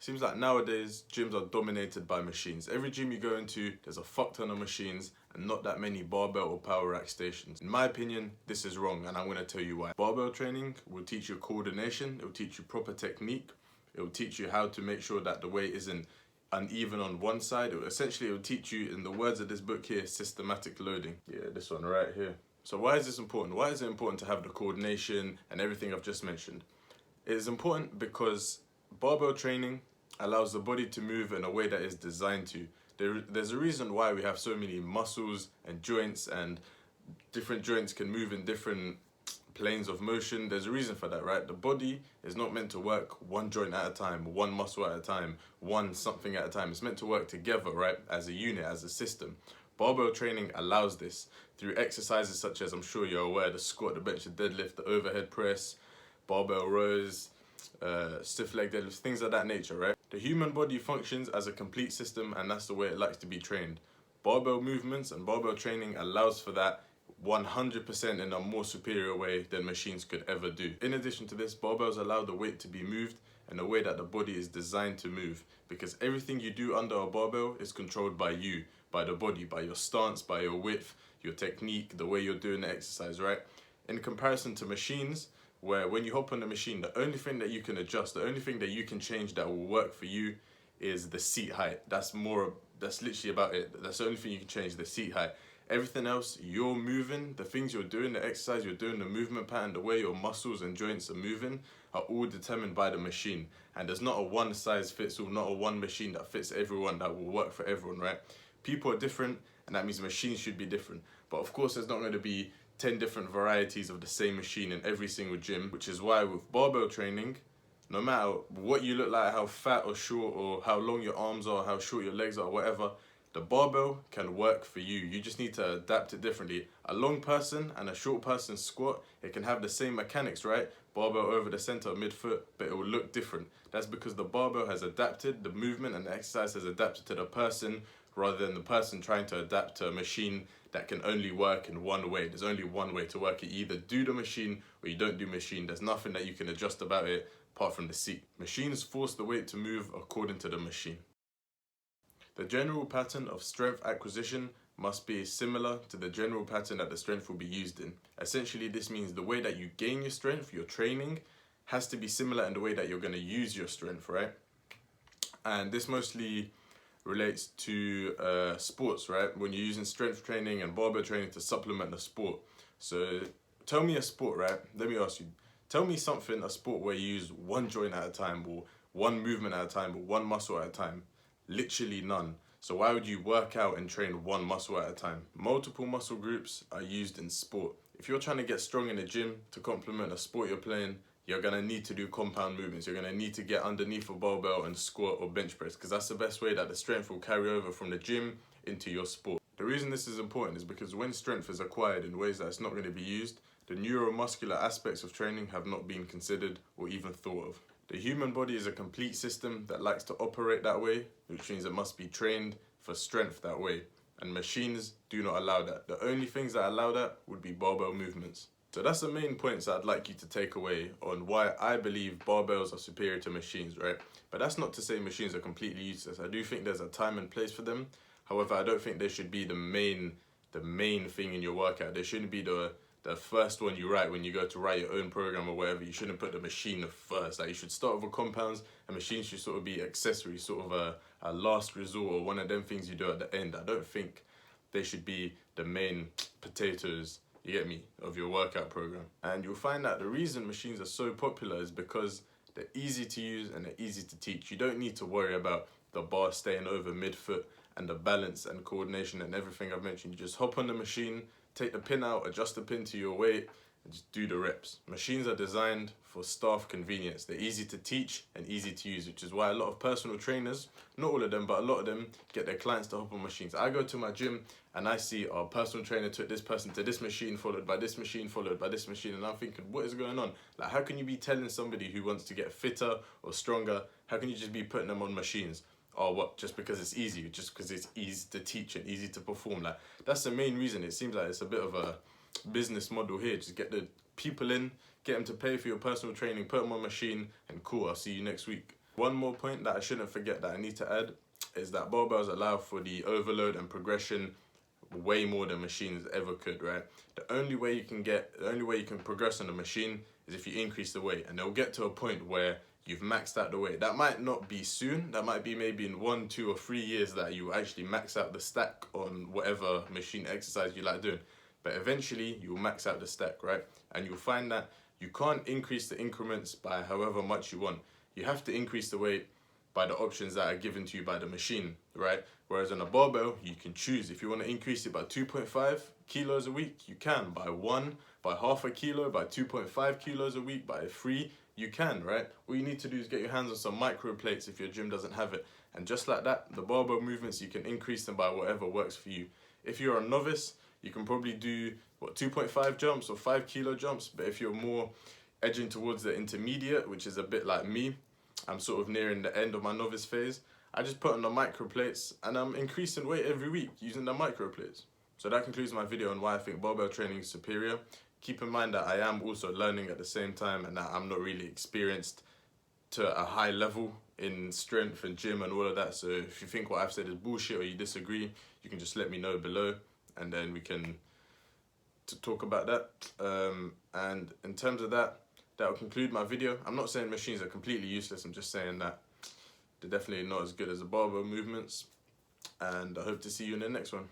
Seems like nowadays gyms are dominated by machines. Every gym you go into, there's a fuck ton of machines and not that many barbell or power rack stations. In my opinion, this is wrong, and I'm going to tell you why. Barbell training will teach you coordination, it will teach you proper technique, it will teach you how to make sure that the weight isn't uneven on one side. It will teach you, in the words of this book here, systematic loading. Yeah, this one right here. So why is this important? Why is it important to have the coordination and everything I've just mentioned? It is important because barbell training allows the body to move in a way that is designed to. There's a reason why we have so many muscles and joints, and different joints can move in different planes of motion. There's a reason for that, right? The body is not meant to work one joint at a time, one muscle at a time, one something at a time. It's meant to work together, right? As a unit, as a system. Barbell training allows this through exercises such as, I'm sure you're aware, the squat, the bench, the deadlift, the overhead press, barbell rows, stiff leg deadlifts, things of that nature, right? The human body functions as a complete system, and that's the way it likes to be trained. Barbell movements and barbell training allows for that 100% in a more superior way than machines could ever do. In addition to this, barbells allow the weight to be moved in a way that the body is designed to move, because everything you do under a barbell is controlled by you, by the body, by your stance, by your width, your technique, the way you're doing the exercise, right? In comparison to machines, where when you hop on the machine, the only thing that you can adjust, the only thing that you can change that will work for you is the seat height. That's literally about it. That's the only thing you can change, the seat height. Everything else, you're moving, the things you're doing, the exercise you're doing, the movement pattern, the way your muscles and joints are moving are all determined by the machine. And there's not a one size fits all, not a one machine that fits everyone, that will work for everyone, right? People are different, and that means machines should be different. But of course, there's not going to be 10 different varieties of the same machine in every single gym, which is why with barbell training, no matter what you look like, how fat or short, or how long your arms are, how short your legs are, whatever, the barbell can work for you. You just need to adapt it differently. A long person and a short person squat, it can have the same mechanics, right? Barbell over the center, mid-foot, but it will look different. That's because the barbell has adapted, the movement and the exercise has adapted to the person, rather than the person trying to adapt to a machine that can only work in one way. There's only one way to work it. You either do the machine or you don't do machine. There's nothing that you can adjust about it apart from the seat. Machines force the weight to move according to the machine. The general pattern of strength acquisition must be similar to the general pattern that the strength will be used in. Essentially, this means the way that you gain your strength, your training, has to be similar in the way that you're going to use your strength, right? And this mostly relates to sports, right? When you're using strength training and barbell training to supplement the sport. So tell me a sport, right? Let me ask you, tell me something, a sport where you use one joint at a time, or one movement at a time, or one muscle at a time. Literally none. So why would you work out and train one muscle at a time? Multiple muscle groups are used in sport. If you're trying to get strong in the gym to complement a sport you're playing, you're going to need to do compound movements. You're going to need to get underneath a barbell and squat or bench press, because that's the best way that the strength will carry over from the gym into your sport. The reason this is important is because when strength is acquired in ways that it's not going to be used, the neuromuscular aspects of training have not been considered or even thought of. The human body is a complete system that likes to operate that way, which means it must be trained for strength that way. And machines do not allow that. The only things that allow that would be barbell movements. So that's the main points that I'd like you to take away on why I believe barbells are superior to machines, right? But that's not to say machines are completely useless. I do think there's a time and place for them. However, I don't think they should be the main thing in your workout. They shouldn't be the first one you write when you go to write your own program or whatever. You shouldn't put the machine first. Like, you should start with the compounds, and machines should sort of be accessories, sort of a last resort, or one of them things you do at the end. I don't think they should be the main potatoes, you get me, of your workout program. And you'll find that the reason machines are so popular is because they're easy to use and they're easy to teach. You don't need to worry about the bar staying over mid-foot and the balance and coordination and everything I've mentioned. You just hop on the machine, take the pin out, adjust the pin to your weight, and just do the reps. Machines are designed for staff convenience. They're easy to teach and easy to use, which is why a lot of personal trainers, not all of them, but a lot of them, get their clients to hop on machines. I go to my gym and I see our personal trainer took this person to this machine, followed by this machine, followed by this machine, and I'm thinking, what is going on? Like, how can you be telling somebody who wants to get fitter or stronger, how can you just be putting them on machines? Or what, just because it's easy, just because it's easy to teach and easy to perform? Like, that's the main reason. It seems like it's a bit of a business model here. Just get the people in, get them to pay for your personal training, put them on machine, and cool, I'll see you next week. One more point that I shouldn't forget that I need to add is that barbells allow for the overload and progression way more than machines ever could, right? The only way you can progress on a machine is if you increase the weight, and they'll get to a point where you've maxed out the weight. That might not be soon, that might be maybe in 1, 2 or 3 years that you actually max out the stack on whatever machine exercise you like doing. But eventually you'll max out the stack, right? And you'll find that you can't increase the increments by however much you want. You have to increase the weight by the options that are given to you by the machine, right? Whereas on a barbell, you can choose. If you want to increase it by 2.5 kilos a week, you can. By 1, by half a kilo, by 2.5 kilos a week, by 3, you can, right? All you need to do is get your hands on some micro plates if your gym doesn't have it. And just like that, the barbell movements, you can increase them by whatever works for you. If you're a novice, you can probably do, 2.5 jumps or 5 kilo jumps. But if you're more edging towards the intermediate, which is a bit like me, I'm sort of nearing the end of my novice phase, I just put on the micro plates and I'm increasing weight every week using the micro plates. So that concludes my video on why I think barbell training is superior. Keep in mind that I am also learning at the same time and that I'm not really experienced to a high level in strength and gym and all of that. So if you think what I've said is bullshit or you disagree, you can just let me know below and then we can talk about that. And in terms of that, that will conclude my video. I'm not saying machines are completely useless, I'm just saying that they're definitely not as good as the barbell movements. And I hope to see you in the next one.